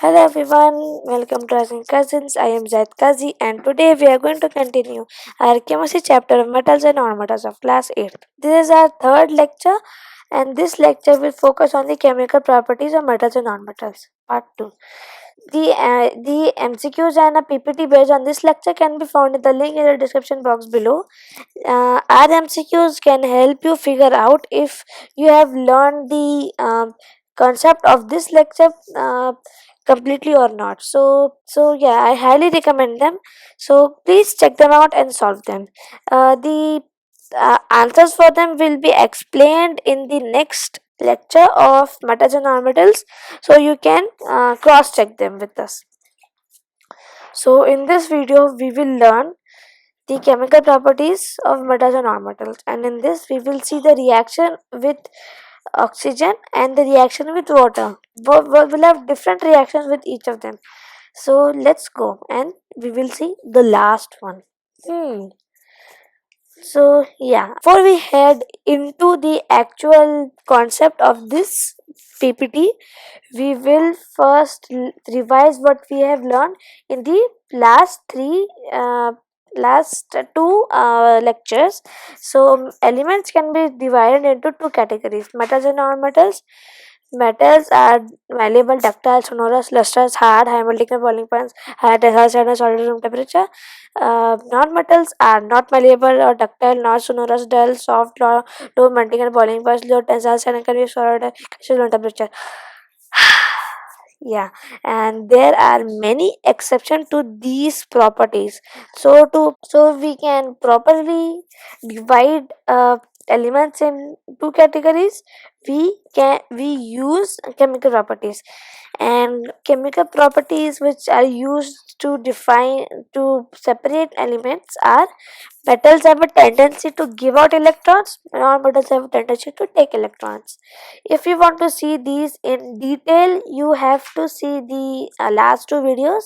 Hello everyone, welcome to Rising Cousins. I am Zaid Kazi and today we are going to continue our chemistry chapter of metals and nonmetals of class 8. This is our third lecture and this lecture will focus on the chemical properties of metals and nonmetals. Part 2. The MCQs and a PPT based on this lecture can be found in the link in the description box below. Our MCQs can help you figure out if you have learned the concept of this lecture completely or not. So yeah, I highly recommend them. So please check them out and solve them. The answers for them will be explained in the next lecture of metals and nonmetals, so you can cross check them with us. So in this video we will learn the chemical properties of metals and nonmetals, and in this we will see the reaction with oxygen and the reaction with water. We'll have different reactions with each of them. So let's go and we will see the last one. So yeah, before we head into the actual concept of this PPT, we will first revise what we have learned in the last three last two lectures. So elements can be divided into two categories: metals and non-metals. Metals are malleable, ductile, sonorous, lustrous, hard, high melting and boiling points, high tensile strength and solid room temperature. Non-metals are not malleable or ductile, not sonorous, dull, soft, low melting and boiling points, low tensile strength and can be solid at room temperature. Yeah, and there are many exceptions to these properties. So we can properly divide elements in two categories. We use chemical properties, and chemical properties which are used to define to separate elements are: metals have a tendency to give out electrons, non-metals have a tendency to take electrons. If you want to see these in detail, you have to see the last two videos.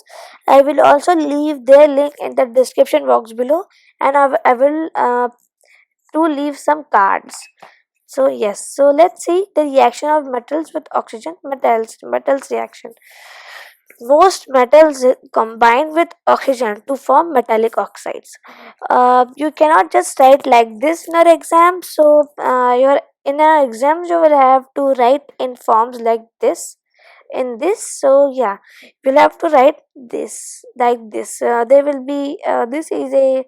I will also leave their link in the description box below, and I will to leave some cards. So yes, so let's see the reaction of metals with oxygen. Metals reaction. Most metals combine with oxygen to form metallic oxides. You cannot just write like this in your exam. So your in your exams you will have to write in forms like this, in this. So yeah, you'll have to write this like this. There will be this is a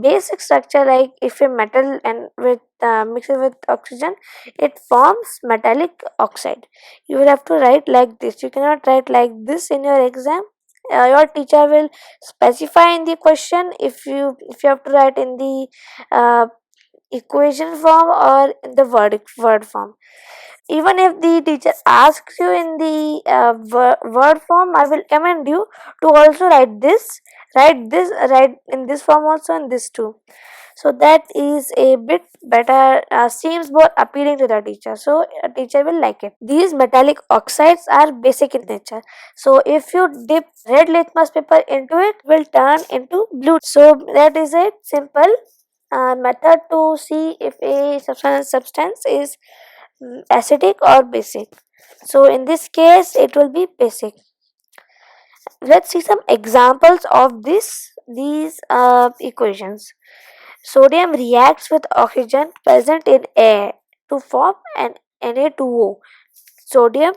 basic structure. Like if a metal and with mixes with oxygen, it forms metallic oxide. You will have to write like this. You cannot write like this in your exam. Your teacher will specify in the question if you have to write in the uh, equation form or in the word form. Even if the teacher asks you in the word form, I will recommend you to also write in this form also, in this too. So that is a bit better, seems more appealing to the teacher, so a teacher will like it. These metallic oxides are basic in nature, so if you dip red litmus paper into it, will turn into blue. So that is a simple method to see if a substance is acidic or basic. So in this case it will be basic. Let's see some examples of these equations. Sodium reacts with oxygen present in air to form an Na2O, sodium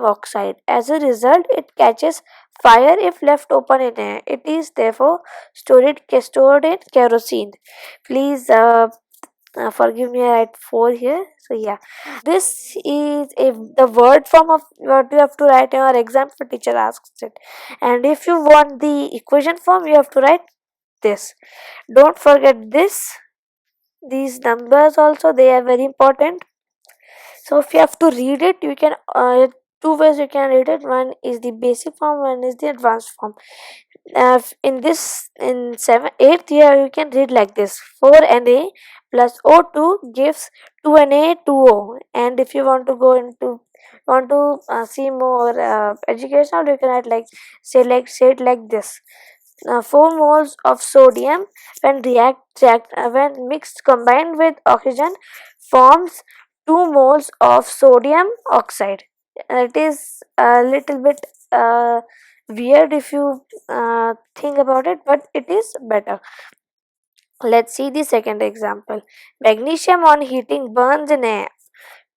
oxide. As a result, it catches fire if left open in air. It is therefore stored in kerosene. Please forgive me, I write 4 here. So yeah, this is if the word form of what you have to write in your exam if teacher asks it, and if you want the equation form you have to write this. Don't forget this. These numbers also, they are very important. So if you have to read it, you can two ways you can read it. One is the basic form, one is the advanced form. In this, in 8th year, you can read like this: 4Na plus O2 gives 2Na2O. And if you want to go into see more educational, you can write like say it like this: 4 moles of sodium when when mixed combined with oxygen forms 2 moles of sodium oxide. It is a little bit weird if you think about it, but it is better. Let's see the second example. Magnesium on heating burns in air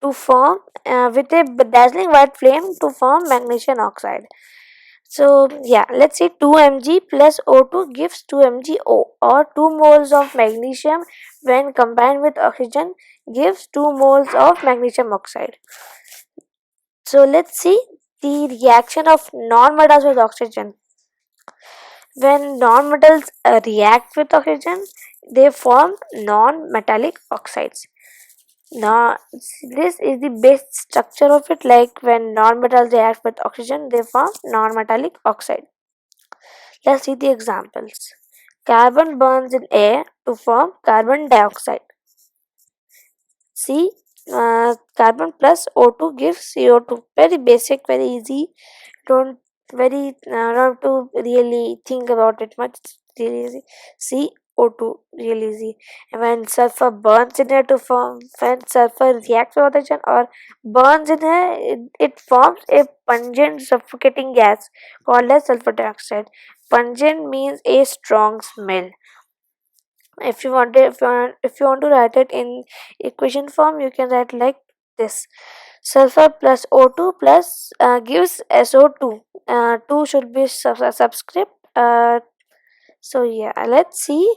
to form with a dazzling white flame to form magnesium oxide. So yeah, let's say 2 mg plus O2 gives 2 mgO, or 2 moles of magnesium when combined with oxygen gives 2 moles of magnesium oxide. So let's see the reaction of non-metals with oxygen. When non-metals react with oxygen, they form non-metallic oxides. Now, this is the base structure of it. Like when non-metals react with oxygen, they form non-metallic oxide. Let's see the examples. Carbon burns in air to form carbon dioxide. See, carbon plus O2 gives CO2. Very basic, very easy. Don't don't have to really think about it much. It's really easy. CO2, really easy. And when sulfur burns in air to form, when sulfur reacts with oxygen or burns in air, it forms a pungent suffocating gas called as sulfur dioxide. Pungent means a strong smell. If you want to write it in equation form, you can write like this: sulfur plus O2 plus gives SO2. 2 should be subscript. So yeah, let's see.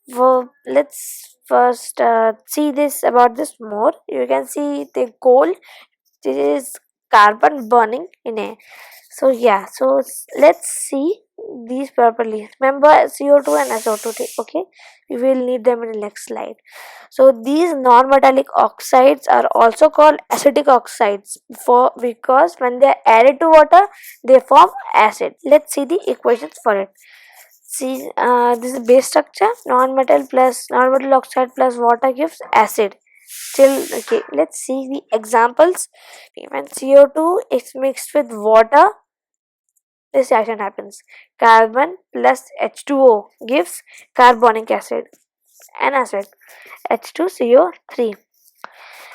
Well, let's first see this about this more. You can see the goal. This is carbon burning in air. So yeah, so let's see these properly. Remember CO2 and SO2. Okay, we will need them in the next slide. So these non-metallic oxides are also called acidic oxides for because when they are added to water, they form acid. Let's see the equations for it. See, this is base structure. Non-metal oxide plus water gives acid. Still okay. Let's see the examples. When CO2 is mixed with water, this reaction happens. Carbon plus H2O gives carbonic acid, an acid, H2CO3.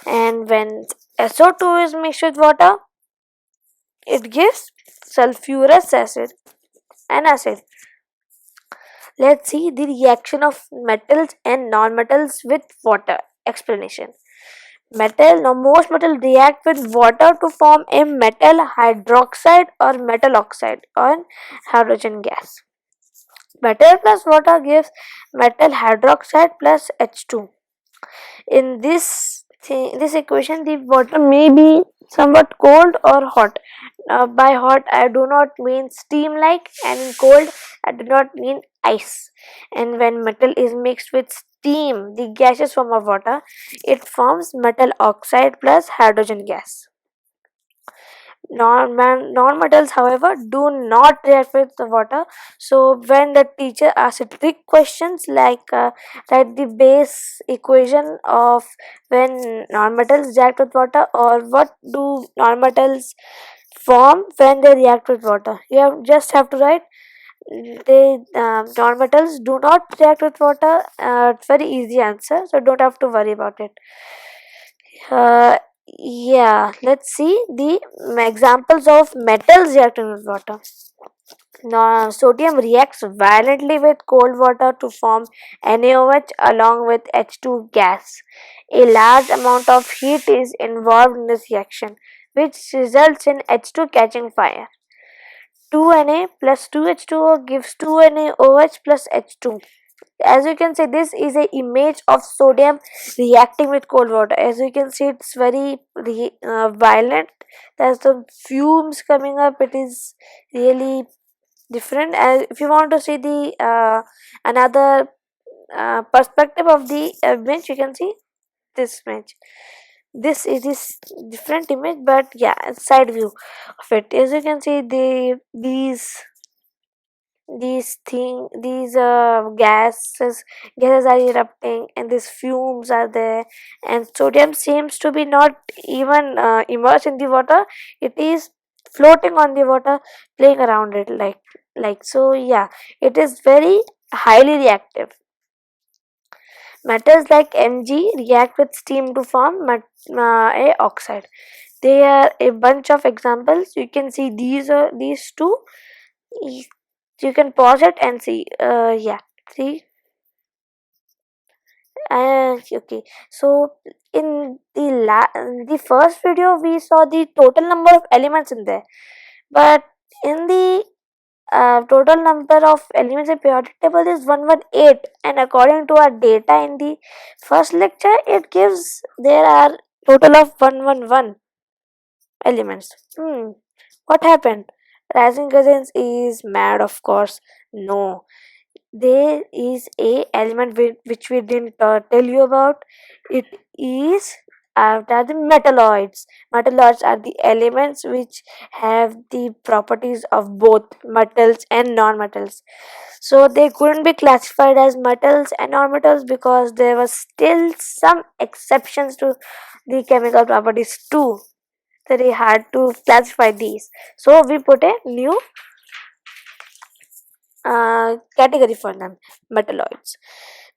And when SO2 is mixed with water, it gives sulfurous acid, an acid. Let's see the reaction of metals and non-metals with water. Explanation. Most metal react with water to form a metal hydroxide or metal oxide or hydrogen gas. Metal plus water gives metal hydroxide plus H2. In this equation, the water may be somewhat cold or hot. By hot, I do not mean steam like, and in cold, I do not mean ice. And when metal is mixed with steam, the gaseous form of water, it forms metal oxide plus hydrogen gas. Non-metals, however, do not react with the water. So when the teacher asks trick questions like write the base equation of when non-metals react with water, or what do non-metals form when they react with water, just have to write they non-metals do not react with water. Very easy answer, so don't have to worry about it. uh, yeah, let's see the examples of metals reacting with water. Now, sodium reacts violently with cold water to form NaOH along with H2 gas. A large amount of heat is involved in this reaction, which results in H2 catching fire. 2Na plus 2H2O gives 2NaOH plus H2. As you can see, this is a image of sodium reacting with cold water. As you can see, it's very violent. There's some fumes coming up. It is really different. As if you want to see the another perspective of the image, you can see this image. This is this different image, but yeah, side view of it. As you can see, these gases are erupting, and these fumes are there, and sodium seems to be not even immersed in the water. It is floating on the water, playing around it like so. Yeah, it is very highly reactive. Metals like Mg react with steam to form a oxide. There are a bunch of examples. You can see these two. You can pause it and see. Yeah, see. Okay. So in the first video, we saw the total number of elements in there, but in the total number of elements in periodic table is 118, and according to our data in the first lecture, it gives there are total of 111 elements. What happened? Rising Cousins is mad, of course. No, there is a element which we didn't tell you about. It is are the metalloids. Metalloids are the elements which have the properties of both metals and non-metals. So they couldn't be classified as metals and non-metals because there was still some exceptions to the chemical properties too. Very hard to classify these. So we put a new category for them, metalloids.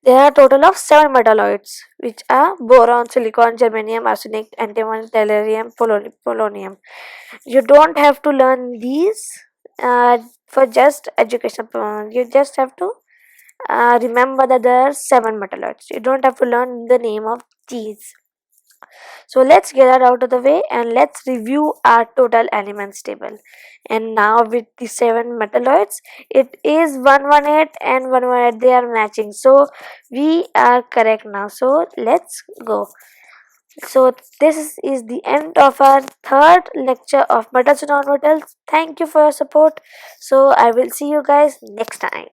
There are a total of 7 metalloids, which are boron, silicon, germanium, arsenic, antimony, tellurium, polonium. You don't have to learn these for just education. You just have to remember that there are 7 metalloids. You don't have to learn the name of these. So let's get that out of the way and let's review our total elements table. And now with the 7 metalloids, it is 118 and 118, they are matching. So we are correct now. So let's go. So this is the end of our third lecture of metals and non-metals. Thank you for your support. So I will see you guys next time.